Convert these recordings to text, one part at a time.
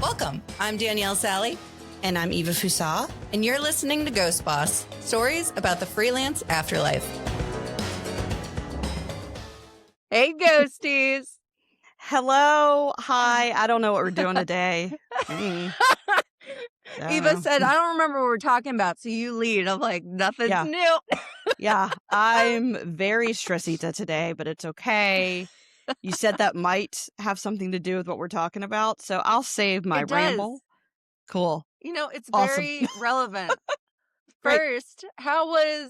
Welcome. I'm Danielle Sally. And I'm Eva Fusa. And you're listening to Ghost Boss, stories about the freelance afterlife. Hey, ghosties. Hello. Hi. I don't know what we're doing today. Eva know. said, I don't remember what we're talking about, so you lead. I'm like, nothing's new. Yeah. I'm very stressita today, but it's okay. You said that might have something to do with what we're talking about, so I'll save my ramble. Cool. You know, it's Awesome. very relevant. Right. First,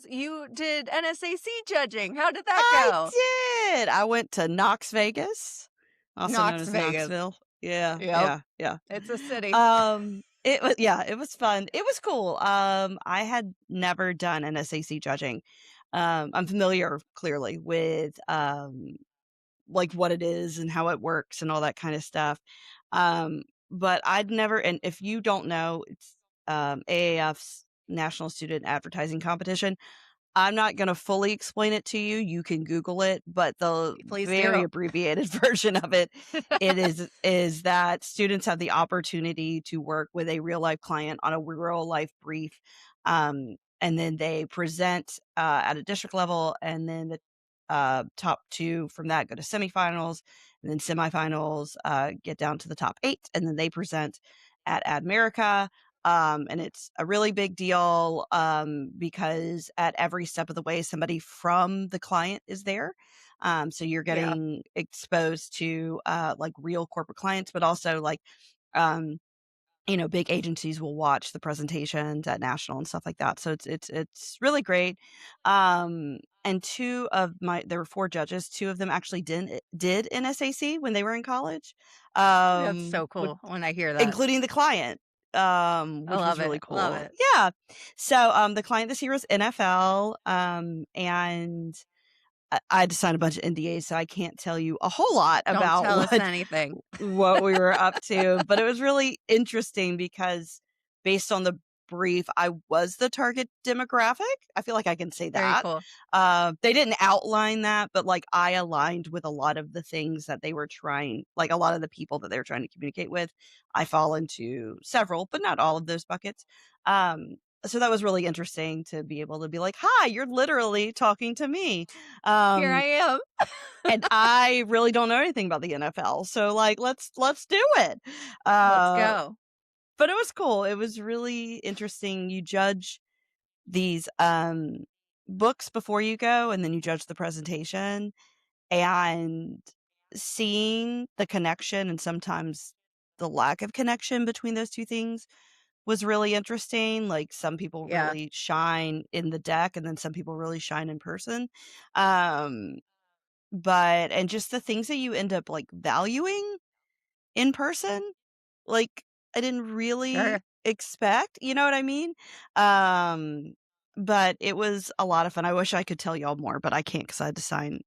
you did NSAC judging. How did that go? I did. I went to Knox Vegas, also known as Vegas. Knoxville. Yeah. Yep. Yeah. It's a city. It was fun. It was cool. I had never done NSAC judging. I'm familiar clearly with like what it is and how it works and all that kind of stuff. But I'd never, and if you don't know, it's AAF's National Student Advertising Competition. I'm not going to fully explain it to you. You can Google it, but the very abbreviated version of it, is that students have the opportunity to work with a real life client on a real life brief. And then they present at a district level, and then the top two from that go to semifinals, and then semifinals get down to the top 8, and then they present at Admerica. And it's a really big deal because at every step of the way, somebody from the client is there. So you're getting exposed to like real corporate clients, but also like, big agencies will watch the presentations at national and stuff like that. So it's really great. And there were 4 judges. 2 of them actually did NSAC when they were in college. That's so cool when I hear that, including the client. Which was really cool. Love it. Yeah. So the client this year was NFL, and I had to sign a bunch of NDAs, so I can't tell you a whole lot about Don't tell us anything. what we were up to. But it was really interesting because based on the brief, I was the target demographic. I feel like I can say that. Very cool. They didn't outline that, but like I aligned with a lot of the things that they were trying, like a lot of the people that they were trying to communicate with. I fall into several, but not all of those buckets. So that was really interesting to be able to be like, hi, you're literally talking to me. Here I am. And I really don't know anything about the NFL. So like, let's do it. Let's go. But it was cool. It was really interesting. You judge these books before you go, and then you judge the presentation, and seeing the connection and sometimes the lack of connection between those two things was really interesting. Like some people really shine in the deck, and then some people really shine in person. And just the things that you end up like valuing in person, like I didn't really expect, you know what I mean? But it was a lot of fun. I wish I could tell y'all more, but I can't because I had to sign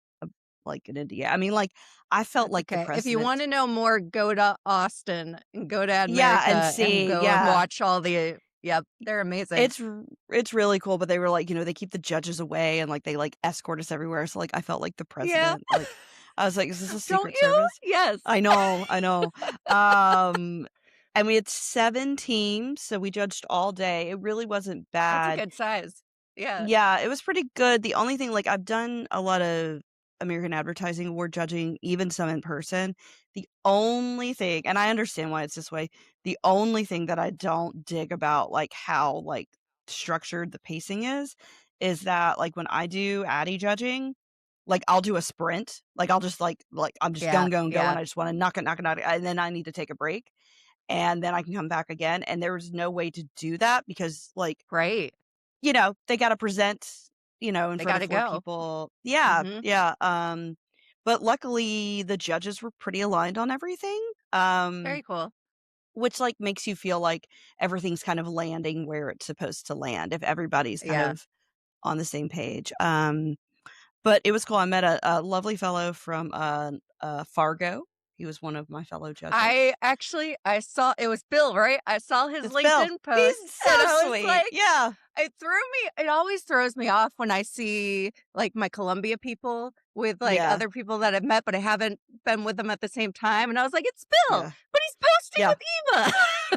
like an NDA. I mean, like I felt like the president. If you want to know more, go to Austin and go to Admerica and see, and and watch all the. Yep, they're amazing. It's really cool, but they were like, they keep the judges away and like they like escort us everywhere. So like I felt like the president. Like I was like, is this a secret service? Yes. I know. And we had 7 teams, so we judged all day. It really wasn't bad. That's a good size. Yeah. Yeah, it was pretty good. The only thing, like I've done a lot of American Advertising Award judging, even some in person. The only thing, and I understand why it's this way, the only thing that I don't dig about like how like structured the pacing is that like when I do Addy judging, like I'll do a sprint. Like I'll just like I'm just going, and I just want to knock it, and then I need to take a break. And then I can come back again. And there was no way to do that because like, they got to present, in front of 4 people. Yeah. Mm-hmm. Yeah. But luckily the judges were pretty aligned on everything. Very cool. Which like makes you feel like everything's kind of landing where it's supposed to land if everybody's kind of on the same page. But it was cool. I met a lovely fellow from Fargo. He was one of my fellow judges. I saw it was Bill, right? I saw his It's Bill. LinkedIn He's post, and so I was sweet. like, Yeah. it always throws me off when I see, like, my Columbia people with, like, Yeah. other people that I've met, but I haven't been with them at the same time, and I was like, "It's Bill, Yeah. but he's posting Yeah. with Eva."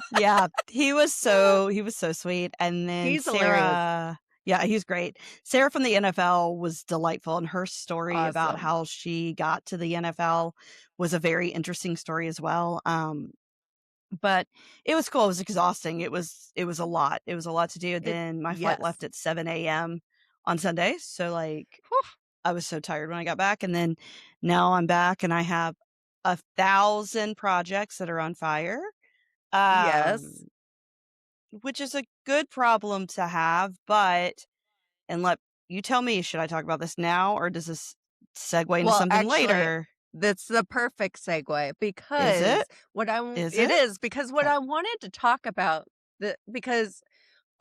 Yeah. He was so sweet. And then He's hilarious. Sarah, yeah, he's great. Sarah from the NFL was delightful, and her story about Awesome. how she got to the NFL was a very interesting story as well. But it was cool. It was exhausting. It was a lot. It was a lot to do. It Then my flight Yes. left at 7 a.m. on Sunday. So like Whew. I was so tired when I got back. And then now I'm back and I have 1,000 projects that are on fire. Yes. Um, which is a good problem to have, but and let you tell me, should I talk about this now or does this segue into Well, something actually, later? that's the perfect segue Is because it? what I w Is it it? is, because what Okay. I wanted to talk about because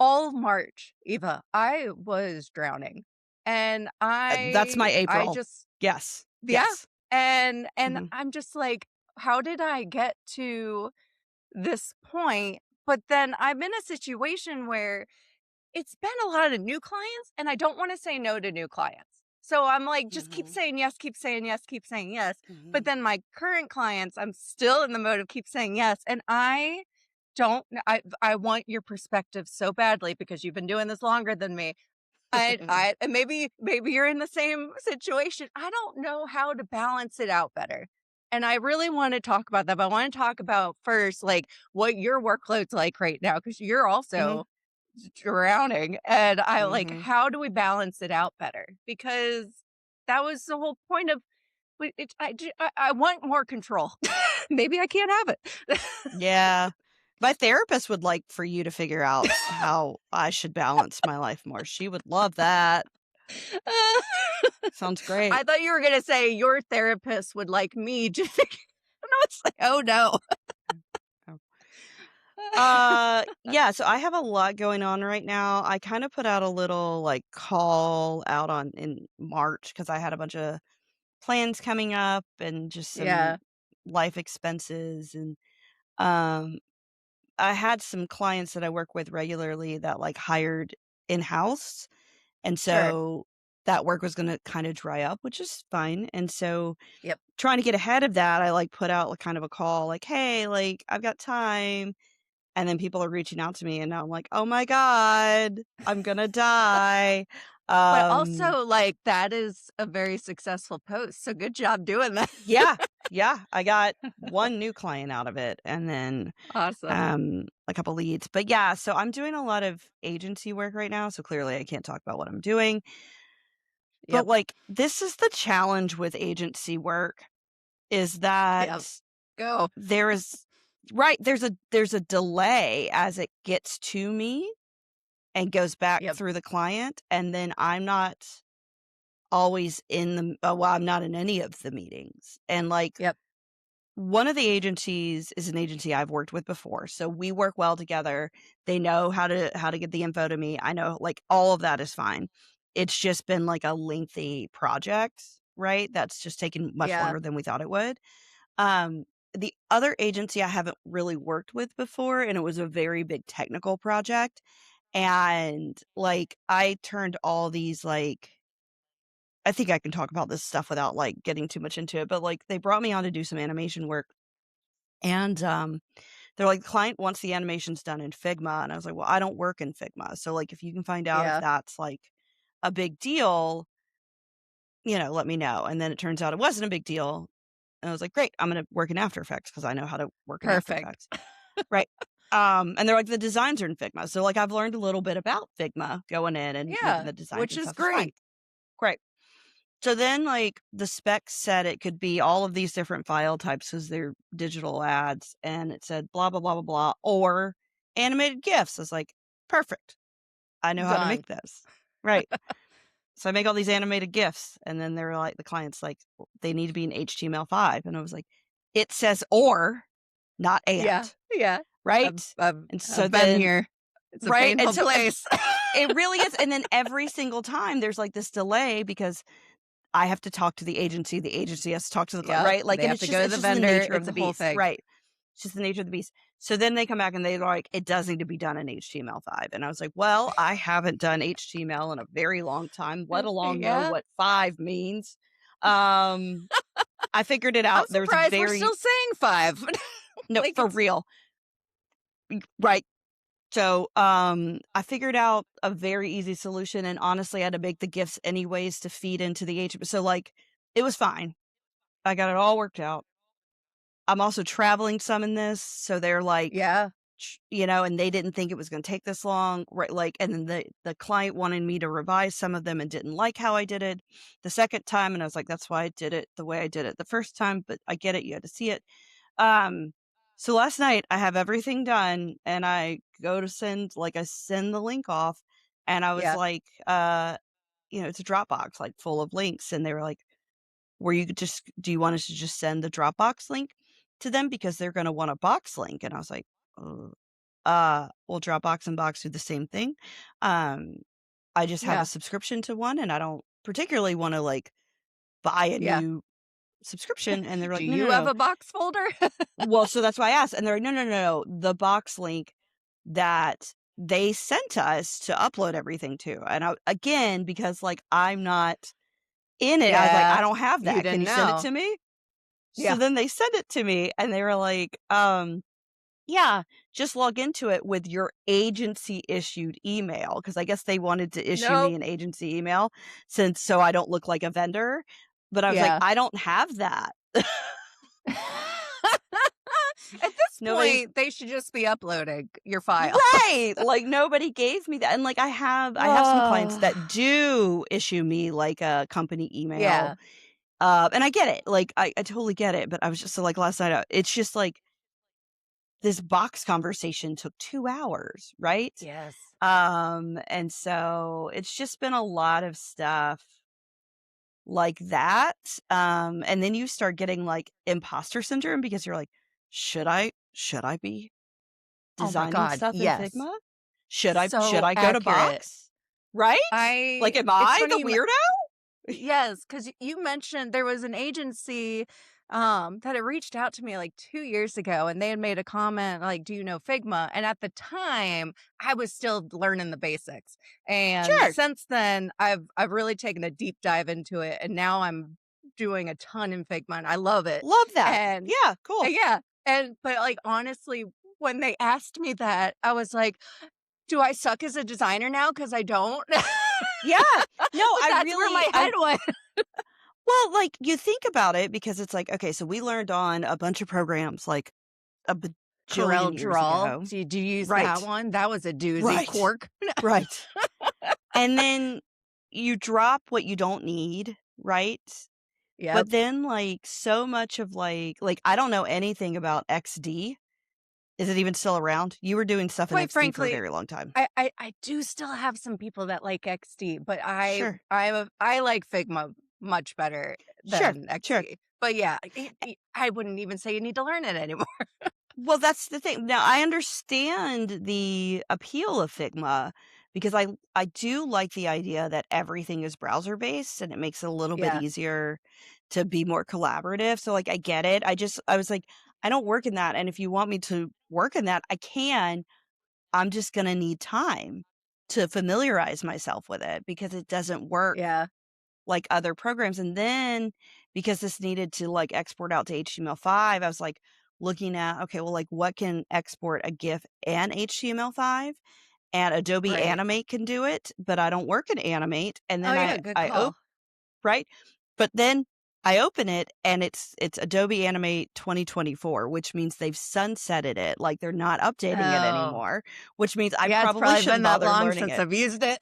all of March, Eva, I was drowning, and That's my I April. just Yes. yeah, Yes. and Mhm. I'm just like, "How did I get to this point?" But then I'm in a situation where it's been a lot of new clients, and I don't wanna say no to new clients. So I'm like, just keep Mhm. saying yes, keep saying yes, keep saying yes. But Mhm. then my current clients, I'm still in the mode of keep saying yes, and I don't kn I want your perspective so badly because you've been doing this longer than me. I and maybe you're in the same situation. I don't know how to balance it out better. And I really want to talk about that, but I want to talk about first, like, what your workload's like right now, because you're Mhm. also drowning. And I like, Mhm. how do we balance it out better? Because that was the whole point of I want more control. Maybe I can't have it. Yeah. My therapist would like for you to figure out how I should balance my life more. She would love that. Sounds great. I thought you were gonna say your therapist would like me to figure and I was like, "Oh, no." Oh. Yeah, so I have a lot going on right now. I kind of put out a little like call out on in March because I had a bunch of plans coming up and just some Yeah, life expenses and um I had some clients that I work with regularly that like hired in-house. And sure. so that work was going to kind of dry up, which is fine. And so Yep. trying to get ahead of that, I like put out like kind of a call like, "Hey, like I've got time." And then people are reaching out to me and now I'm like, "Oh my god, I'm going to die." But Um also, like, that is a very successful post, so good job doing that. yeah. Yeah, I got one new client out of it and then Awesome. a couple leads. But yeah, so I'm doing a lot of agency work right now, so clearly I can't talk about what I'm doing. But Yep, like this is the challenge with agency work is yep. that Go. there is right, there's a delay as it gets to me and goes back Yep, through the client and then I'm not always in the well, I'm not in any of the meetings. And like yep. one of the agencies is an agency I've worked with before, so we work well together. They know how to get the info to me. I know, like, all of that is fine. It's just been, like, a lengthy project, right? That's just taken much Yeah, longer than we thought it would. Um, the other agency I haven't really worked with before, and it was a very big technical project, and, like, I turned all these, like I think I can talk about this stuff without, like, getting too much into it, but, like, they brought me on to do some animation work and, they're like, "The client wants the animations done in Figma," and I was like, "Well, I don't work in Figma, so, like, if you can find out if yeah. that's, like, a big deal, let me know." And then it turns out it wasn't a big deal, and I was like, "Great, I'm gonna work in After Effects because I know how to work in After Perfect. Effects." Right. And they're like, "The designs are in Figma." So, like, I've learned a little bit about Figma going in and making Yeah, the designs which and is stuff is fine. great. Great. So then, like, the specs said it could be all of these different file types because 'cause they're digital ads, and it said blah, blah, blah, blah, blah, or animated GIFs. I was like, "Perfect. I know how to Done. make this." Right. So I make all these animated GIFs, and then they're like the client's like, "They need to be in HTML5." And I was like, "It says or, not Yeah, and." yeah. Right? I've And so I've been then here. It's a right? And painful so place. it really is, and then every single time there's, like, this delay because I have to talk to the agency has to talk to the client, Yep. right? Like, They and have it's to just go to it's the just the vendor. nature of It's the a whole beast, thing. right? It's just the nature of the beast. So then they come back and they're like, "It does need to be done in HTML5." And I was like, "Well, I haven't done HTML in a very long time, let alone know Yeah. what 5 means." Um, I figured it I'm out. There was a surprised we're very still saying 5. no, Like, for it's real. Right. So, I figured out a very easy solution, and honestly, I had to make the gifts anyways to feed into the HTML. So, like, it was fine. I got it all worked out. I'm also traveling some in this, so they're like, yeah. and they didn't think it was gonna take this long, right? Like, and then the client wanted me to revise some of them and didn't like how I did it the second time, and I was like, "That's why I did it the way I did it the first time, but I get it, you had to see it." Um, so last night I have everything done and I send the link off and I was Yeah. like, it's a Dropbox like full of links. And they were like, do you want us to just send the Dropbox link to them? Because they're going to want a box link. And I was like, "Uh, well, Dropbox and Box do the same thing. Um, I just have a Yeah. subscription to one and I don't particularly want to like buy a Yeah. new subscription." And they're Do like, "No, no, you have no." a box folder? Well, so that's why I asked, and they're like, "No, no, no, no, the box link that they sent to us to upload everything to." And again, because, like, I'm not in it, I was like, Yeah. "I don't have You that. Can didn't you send it know. to me?" So Yeah. then they sent it to me, and they were like, yeah, just log into it with your agency issued email," because I guess they wanted to issue me Nope. an agency email so I don't look like a vendor, but I was like, Yeah. "I don't have that." At this Nobody point, they should just be uploading your files. Right, like, notody gave me that, and, like, I have some clients Oh. that do issue me, like, a company email, Yeah. and I get it, like, I totally get it, but I was just so, like, last night, it's just, like, this box conversation took 2 hours, right? Yes. And so it's just been a lot of stuff like that, and then you start getting, like, imposter syndrome because you're like, "Should I be Oh my designing god, stuff in yes. Figma? Should So I go to accurate. Box?" Right? Like, I am it's I the funny you weirdo? Yes, because you mentioned there was an agency, that had reached out to me, like, 2 years ago, and they had made a comment, like, "Do you know Figma?" And at the time, I was still learning the basics, and Sure. since then, I've really taken a deep dive into it, and now I'm doing a ton in Figma, and I love it, Love that. and Yeah, cool. yeah, but, like, honestly, when they asked me that, I was like, "Do I suck as a designer now? Because I don't?" Yeah. No, Like, that's where my I head went. well, like, you think about it because it's like, okay, so we learned on a bunch of programs, like, a Corel bajillion years Draw. ago. Do you use that Right. one? That was a doozy. Right. Quark. Right. And then you drop what you don't need, right? Yep. But then, like, so much of, I don't know anything about XD. Is it even still around? You were doing stuff in Quite XD for a frankly, very long time. I do still have some people that like XD, but Sure. I like Figma much better Sure. than Sure. XD. But yeah, I wouldn't even say you need to learn it anymore. Well, that's the thing. Now, I understand the appeal of Figma because I do like the idea that everything is browser based and it makes it a little bit Yeah. easier to be more collaborative. So like I get it. I was like, I don't work in that. And if you want me to work in that, I can. I'm just gonna need time to familiarize myself with it because it doesn't work Yeah. like other programs. And then because this needed to like export out to HTML5, I was like looking at, okay, well, like what can export a GIF and HTML5? And Adobe Right. Animate can do it, but I don't work in Animate. And Oh then yeah, good I open call. right, but then I open it and it's Adobe Animate 2024, which means they've sunsetted it, like they're not updating it Oh. anymore, which means I Yeah, it's probably probably been shouldn't that bother long learning since it. I've used it.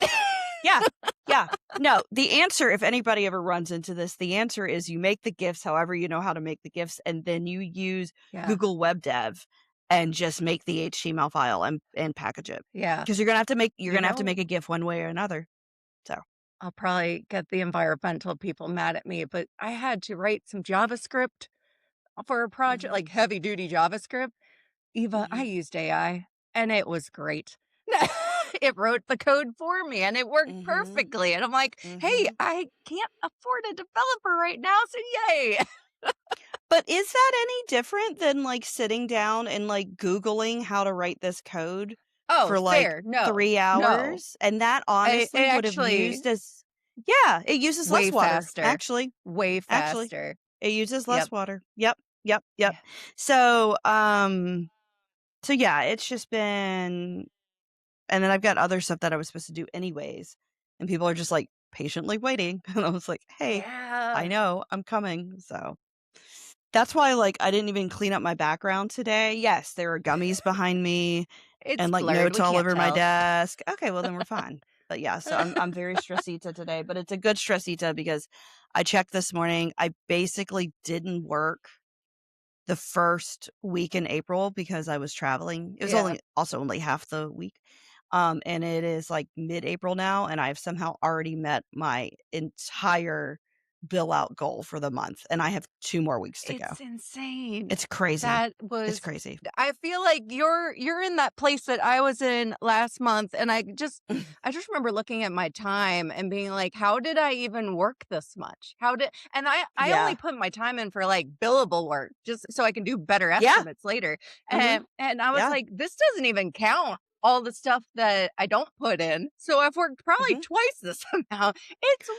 Yeah, yeah. No, the answer, if anybody ever runs into this, the answer is you make the GIFs however you know how to make the GIFs, and then you use Yeah. Google Web Dev and just make the HTML file and package it. Yeah. Because you're You gonna have to know, make a GIF one way or another. So I'll probably get the environmental people mad at me, but I had to write some JavaScript for a project, mhm, like heavy duty JavaScript. Eva, I mhm. used AI and it was great. it wrote the code for me and it worked Mhm. perfectly. And I'm like, hey, Mhm. I can't afford a developer right now, so yay. But is that any different than, like, sitting down and, like, Googling how to write this code Oh, for, like, fair. No, 3 no. hours? And that It honestly would have actually used as yeah, it uses way less water, faster. actually. Way Actually, faster. it uses less Yep. water. Yep, yep, yep. Yeah. So, so yeah, it's just been and then I've got other stuff that I was supposed to do anyways, and people are just, like, patiently waiting, and I was like, "Hey, I Yeah. know, I'm coming." So that's why, like, I didn't even clean up my background today. Yes, there are gummies behind me It's and, like, blurred. notes We all can't over my tell. desk. Okay, well, then we're fine. But, yeah, so I'm very stressita today, but it's a good stressita because I checked this morning. I basically didn't work the first week in April because I was traveling. It was Yeah. only half the week. And it is, like, mid-April now, and I've somehow already met my entire bill out goal for the month, and I have 2 more weeks to go. It's insane. It's crazy. That It's was crazy. I feel like you're in that place that I was in last month, and I just remember looking at my time and being like, "How did I even work this much? How did?" And I only Yeah. put my time in for, like, billable work just so I can do better Yeah. estimates later, Mhm. and I was Yeah. like, "This doesn't even count all the stuff that I don't put in, so I've worked probably Mhm. twice this amount." It's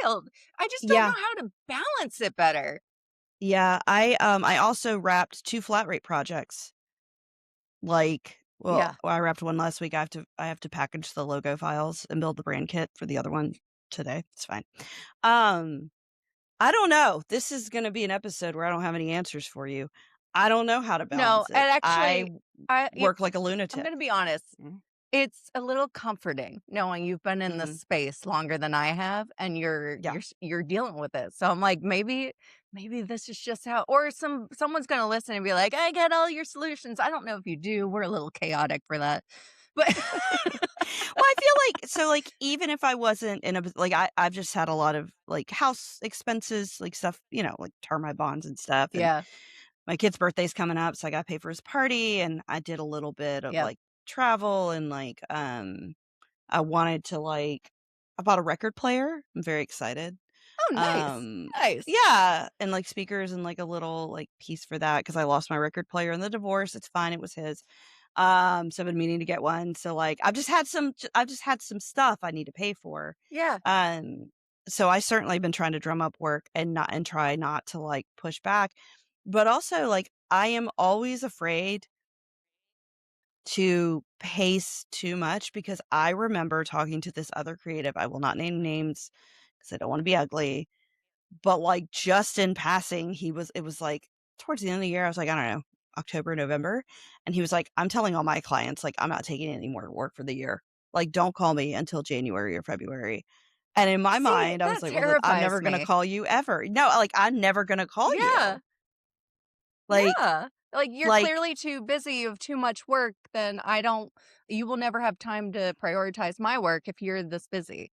wild. I just don't Yeah. know how to balance it better. Yeah. I also wrapped 2 flat rate projects. Like, Yeah. I wrapped one last week. I have to package the logo files and build the brand kit for the other one today. It's fine. Um I don't know. This is gonna be an episode where I don't have any answers for you. I don't know how to No, balance it. and I actually, I you work like a I'm lunatic. gonna be honest, Mm, it's a little comforting knowing you've been in this mhm. space longer than I have, and Yeah. you're dealing with it. So I'm like, maybe this is just how, or someone's gonna listen and be like, "I get all your solutions." I don't know if you do. We're a little chaotic for that, but Well, I feel like so, like, even if I wasn't in a like, I've just had a lot of, like, house expenses, like, stuff, like, termite bonds and stuff, and yeah, my kid's birthday's coming up, so I gotta pay for his party, and I did a little bit of, yep. like, travel and, like, I wanted to, like I bought a record player. I'm very excited. Oh, nice, Um, nice. yeah, and, like, speakers and, like, a little, like, piece for that because I lost my record player in the divorce. It's fine, it was his. So I've been meaning to get one. So, like, I've just had some stuff I need to pay for. Yeah, Um, so I certainly been trying to drum up work and try not to, like, push back. But also, like, I am always afraid to pace too much because I remember talking to this other creative. I will not name names because I don't want to be ugly, but, like, just in passing, it was, like, towards the end of the year, I was like, I don't know, October, November, and he was like, "I'm telling all my clients, like, I'm not taking any more work for the year. Like, don't call me until January or February." And in my see, mind, I was that like, "Well, then I'm terrifies never gonna me. call you ever." No, like, I'm never gonna call Yeah. you. Like Yeah. Like, you're like clearly too busy, you have too much work, then I don't you will never have time to prioritize my work if you're this busy.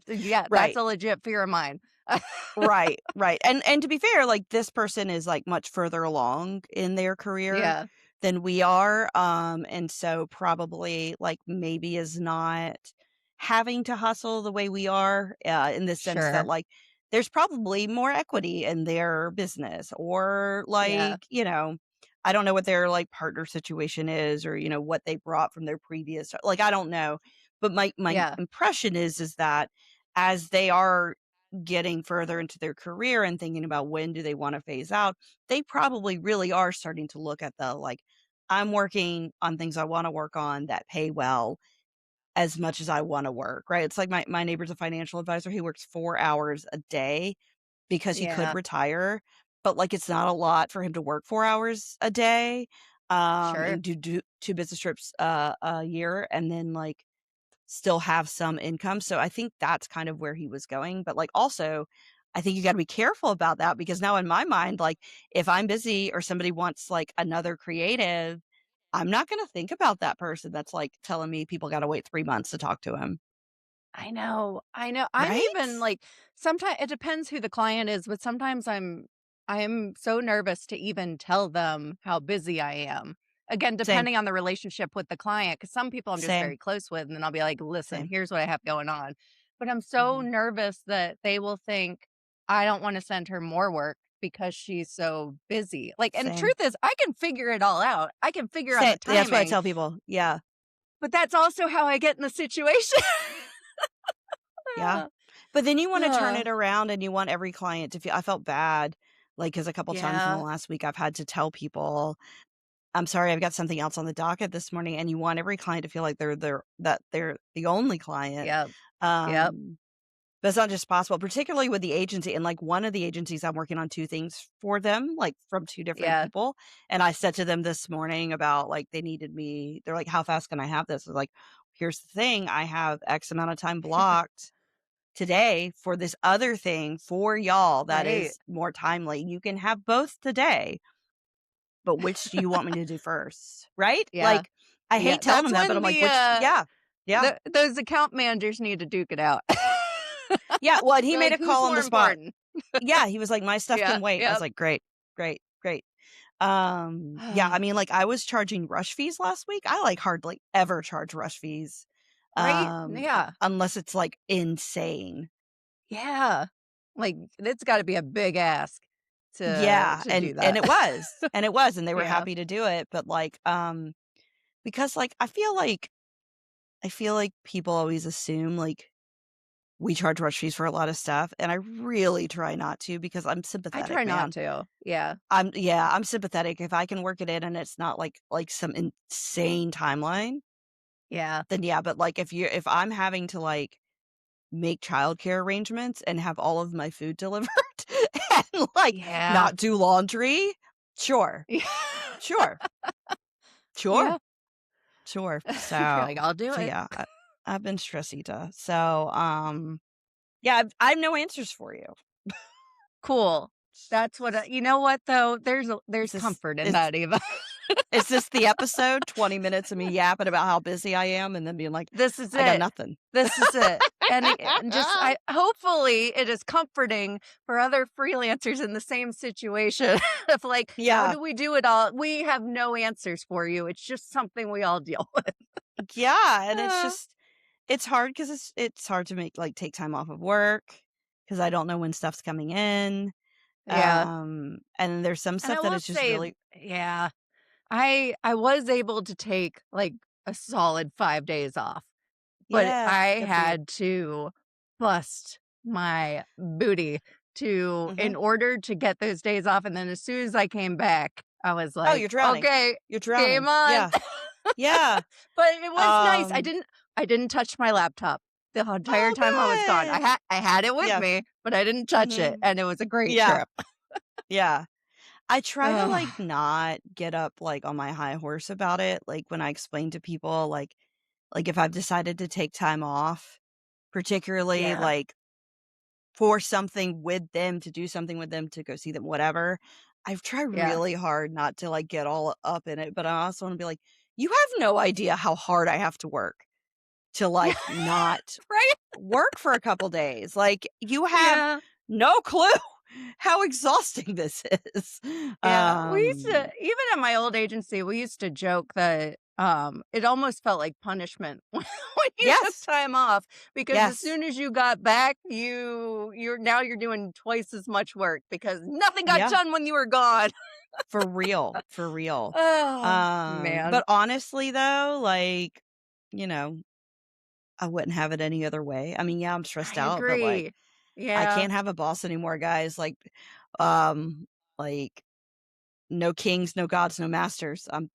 Yeah, that's right. a legit fear of mine. Right, right, and to be fair, like, this person is, like, much further along in their career Yeah, than we are, and so probably, like, maybe is not having to hustle the way we are, in the sense that, sure. like, there's probably more equity in their business or, Yeah, like, I don't know what their, like, partner situation is or, what they brought from their previous like, I don't know, but my yeah. impression is that as they are getting further into their career and thinking about when do they wanna phase out, they probably really are starting to look at the, like, I'm working on things I wanna work on that pay well as much as I wanna work, right? It's like my neighbor's a financial advisor, he works 4 hours a day because he could Yeah, retire, but, like, it's not a lot for him to work 4 hours a day, sure. and do 2 business trips, a year, and then, like, still have some income, so I think that's kind of where he was going, but, like, also, I think you gotta be careful about that because now in my mind, like, if I'm busy or somebody wants, like, another creative, I'm not gonna think about that person that's, like, telling me people gotta wait 3 months to talk to him, I know, I know. I'm even, right? like, sometimes it depends who the client is, but sometimes I'm so nervous to even tell them how busy I am, again, Same, depending on the relationship with the client, because some people I'm just same, very close with, and then I'll be like, "Listen, same. here's what I have going on." But I'm so Mhm. nervous that they will think I don't wanna send her more work because she's so busy. Like, and Same. truth is, I can figure it all out. I can figure out Same. the That's what I timing, tell people. Yeah, but that's also how I get in the situation. yeah. But then you wanna turn Uh, it around and you want every client to feel I felt bad, like, 'cause a couple times in the yeah, last week, I've had to tell people, "I'm sorry, I've got something else on the docket this morning," and you want every client to feel like they're the only client. yep, yep, Um, that's not just possible, particularly with the agency, and, like, one of the agencies, I'm working on 2 things for them, like, from 2 different yeah. people, and I said to them this morning about, like, they needed me they're like, "How fast can I have this?" I was like, "Here's the thing, I have X amount of time blocked today for this other thing for y'all that Right. is more timely. You can have both today, but which do you want me to do first?" Right? Yeah, Like, I yeah. hate telling That's them that, but when I'm like, "Which" Yeah. Yeah. those account managers need to duke it out. Yeah, well, and he Be made like, a "Who's call on more the spot. important?" Yeah, he was like, "My stuff Yeah, can wait." I was yep. like, "Great, great, great." Yeah, I mean, like, I was charging rush fees last week. I, like, hardly ever charge rush fees, Right? Yeah, unless it's, like, insane. yeah. Like, it's gotta be a big ask Yeah, to do and that. it was, and they were Yeah. happy to do it, but, like, because, like, I feel like people always assume, like, we charge rush fees for a lot of stuff, and I really try not to because I'm I sympathetic, try not man. to. Yeah, I'm sympathetic. If I can work it in and it's not like some insane timeline, yeah, then yeah, but, like, if I'm having to, like, make childcare arrangements and have all of my food delivered and, like, yeah. not do laundry, sure, Yeah. sure, sure, Yeah. sure. You're like, "I'll do So it." yeah, I've been stressita. So, yeah, I have no answers for you. Cool. That's what you know what, though? Is There's this comfort in is that, Eva. is this the episode? 20 minutes of me yapping about how busy I am and then being like, This is "I got it. nothing." This is it. And just I hopefully it is comforting for other freelancers in the same situation of like, how Yeah. do we do it all? We have no answers for you. It's just something we all deal with. Yeah, and it's Uh, just it's hard because it's hard to make like, take time off of work because I don't know when stuff's coming in, yeah. and there's some And I stuff that will is just say, really yeah, I was able to take like a solid 5 days off. But yeah, I good for you. had to bust my booty to Mhm. in order to get those days off, and then as soon as I came back, I was Oh, like, you're drowning. "Okay, You're game drowning. on." Yeah. Yeah. But it was nice. Um I didn't touch my laptop the whole entire Oh, time I was gone. good. I had it with Yeah. me, but I didn't touch it, Mhm. and it was a great Yeah. trip. Yeah. I try to, like, Ugh, not get up, like, on my high horse about it, like, when I explain to people, like, if I've decided to take time off, particularly, yeah, like, for something with them, to do something with them, to go see them, whatever, I've tried yeah. really hard not to, like, get all up in it, but I also wanna be like, "You have no idea how hard I have to work to, Yeah, like, not right? work for a couple days." Like, you have Yeah. no clue how exhausting this is. Yeah, we used to Um even at my old agency, we used to joke that, it almost felt like punishment when you took Yes. time off because as Yes. soon as you got back, you're doing twice as much work because nothing got Yeah. done when you were gone. For real, for real. Oh, man. But honestly though, like, you know, I wouldn't have it any other way. I mean, yeah, I'm I stressed out, but, like, agree. I Yeah. can't have a boss anymore, guys. Um, like, no kings, no gods, no masters. I'm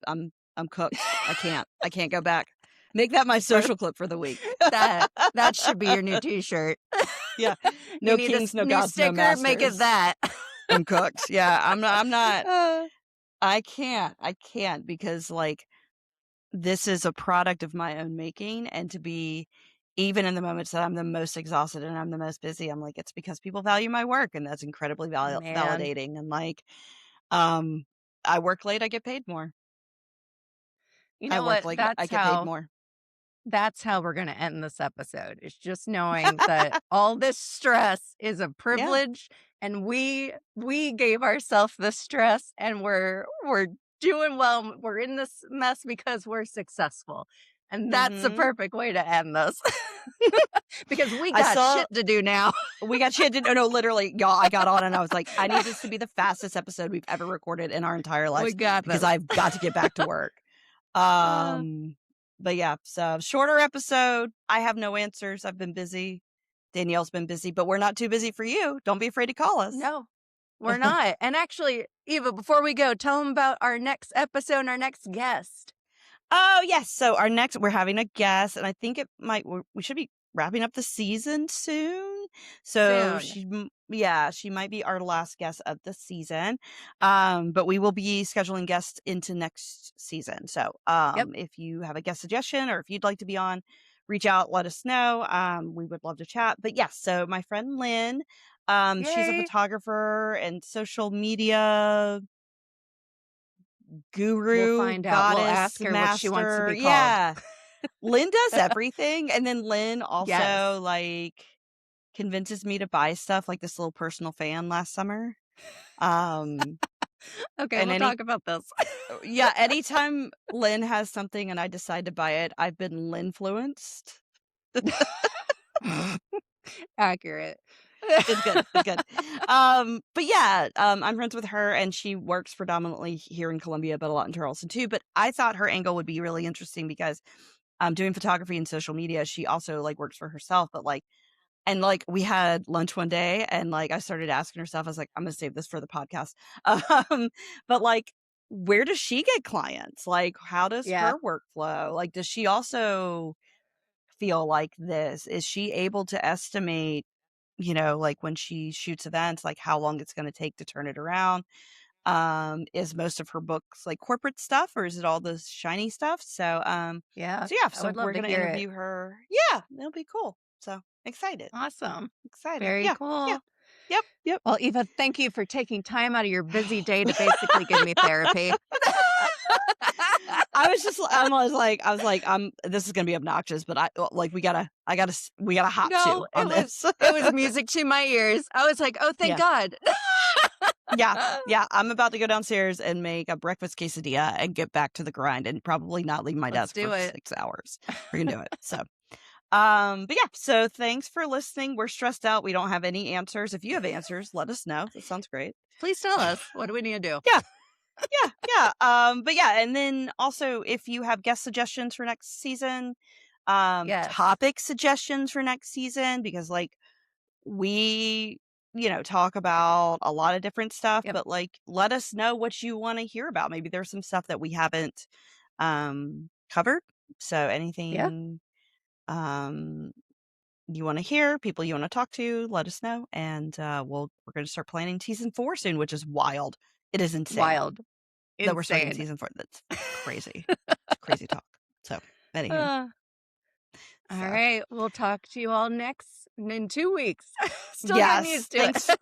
cooked. I can't go back. Make that my Per social clip for the week. that should be your new T-shirt. Yeah. You No need a kings, no new gods, no sticker, make it masters. that. I'm cooked. Yeah, I'm not Uh, I can't because, like, this is a product of my own making, and to be even in the moments that I'm the most exhausted and I'm the most busy, I'm like, it's because people value my work, and that's incredibly man. validating, and, like, um, I work late, I get paid more. You I know work what? late, I get paid more. That's how we're gonna end this episode. It's just knowing that all this stress is a Yeah. privilege and we gave ourselves the stress and we're doing well. We're in this mess because we're successful. And that's the Mhm. perfect way to end this. Because we I got saw shit to do now. we got shit to no, literally, y'all, I got on and I was like, "I need this to be the fastest episode we've ever recorded in our entire We lives got because this. I've got to get back to work." Uh, But yeah, so shorter episode. I have no answers. I've been busy. Danielle's been busy, but we're not too busy for you. Don't be afraid to call us. no, we're not. And actually, Eva, before we go, tell them about our next episode and our next guest. Oh, yes. So we're having a guest, and I think we should be wrapping up the season soon. So Soon. she might be our last guest of the season. But we will be scheduling guests into next season. So, Yep. if you have a guest suggestion or if you'd like to be on, reach out, let us know. We would love to chat. But yes, so my friend Lynn, she's a Yay. photographer and social media We'll guru, find out. We'll goddess, ask her what she wants to master. be called. Yeah. Lynn does everything. And then Lynn Yes. also convinces me to buy stuff like this little personal fan last summer. Um Okay, and we'll talk about this. yeah, anytime Lynn has something and I decide to buy it, I've been Lynn-fluenced. Accurate. It's good. It's good. But yeah, I'm friends with her and she works predominantly here in Columbia, but a lot in Charleston too. But I thought her angle would be really interesting because doing photography and social media, she also works for herself, but we had lunch one day and I started asking her stuff. I was like, I'm gonna save this for the podcast. But where does she get clients? How does Yeah. her workflow? Does she also feel like this? Is she able to estimate, when she shoots events, how long it's gonna take to turn it around? Is most of her books corporate stuff or is it all this shiny stuff? Yeah. Yeah, I so would love we're to gonna hear it. interview her. Yeah, it'll be cool. So excited. Awesome. Excited. Very Yeah. Yeah. cool. Yep. Yep. Well, Eva, thank you for taking time out of your busy day to basically give me therapy. I was like, this is gonna be obnoxious, but we gotta hop No, to on this. it was music to my ears. I was like, oh, thank Yeah. God. Yeah. I'm about to go downstairs and make a breakfast quesadilla and get back to the grind and probably not leave my Let's desk do for it. 6 hours. We're gonna do it. So, but yeah, so thanks for listening. We're stressed out. We don't have any answers. If you have answers, let us know. That sounds great. Please tell us. What do we need to do? Yeah. But yeah, and then also if you have guest suggestions for next season, Yes. topic suggestions for next season, because we, talk about a lot of different stuff, Yep. but let us know what you want to hear about. Maybe there's some stuff that we haven't covered. So Yeah. anything you want to hear, people you want to talk to, let us know. And we're going to start planning season 4 soon, which is wild. It is insane Wild. that we're starting Insane. season 4. That's crazy. It's crazy talk. So, anywho. All right. We'll talk to you all in 2 weeks. Still Yes. getting used to it.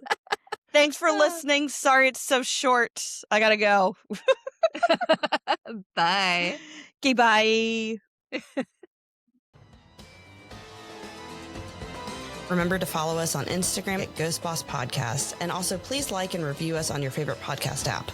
Thanks for listening. Sorry it's so short. I gotta go. Bye. Okay, bye. Remember to follow us on Instagram at Ghost Boss Podcast, and also please like and review us on your favorite podcast app.